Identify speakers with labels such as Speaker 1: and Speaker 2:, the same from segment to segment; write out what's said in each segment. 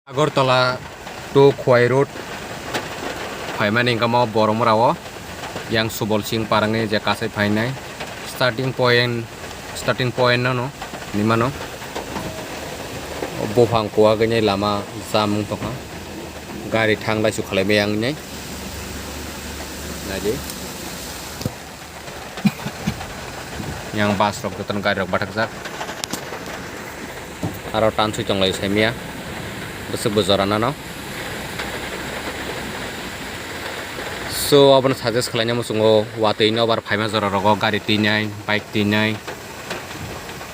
Speaker 1: Agartala to Khwai Road Phaimani ingkamo Boromrao yang Subol Singh parangni je kasai phainai starting point no nimano bofang koa gani lama jamung tokha gari thanglai su khalai yang nei naji yang bus rok joton gari rok bathakjak aro tansui tonglai saimia bozorana no so abon suggest khlaina musungo watui no bar phaima jora rogo gari tinai bike tinai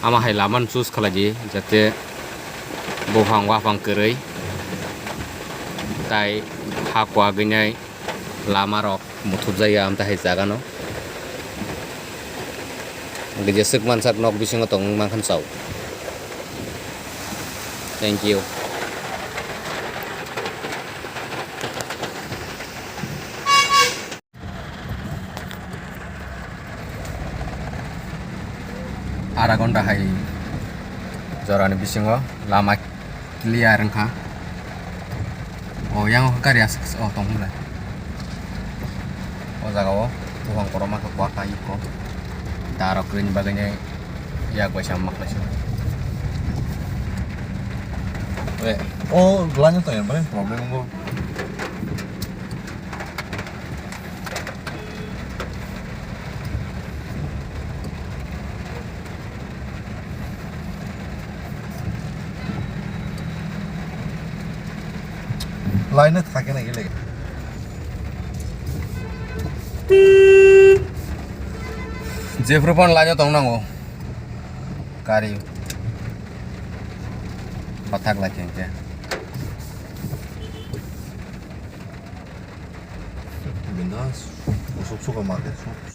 Speaker 1: ama hai laman choose khlaji jate bofang wafang koroi tai hakwa ginai lama rok muthubjaya amta hai jaga no gije sukman sak nok bisingo tong mangkhan chau thank you. Ada gonta hai jorani bisingo lama clear engkha oh yang gari as oh tongmulai oh jagao buang koroma ka kwa kai ko darok green baganya ya gua sama maklasyo
Speaker 2: oh lanjut ya paling problem gua লাইনে থাকে না গেলে
Speaker 1: जेफ्रुपन लाजो तंगनांगो गारि पथाक लाखिंके
Speaker 2: बिंदास उसुक सुक मारके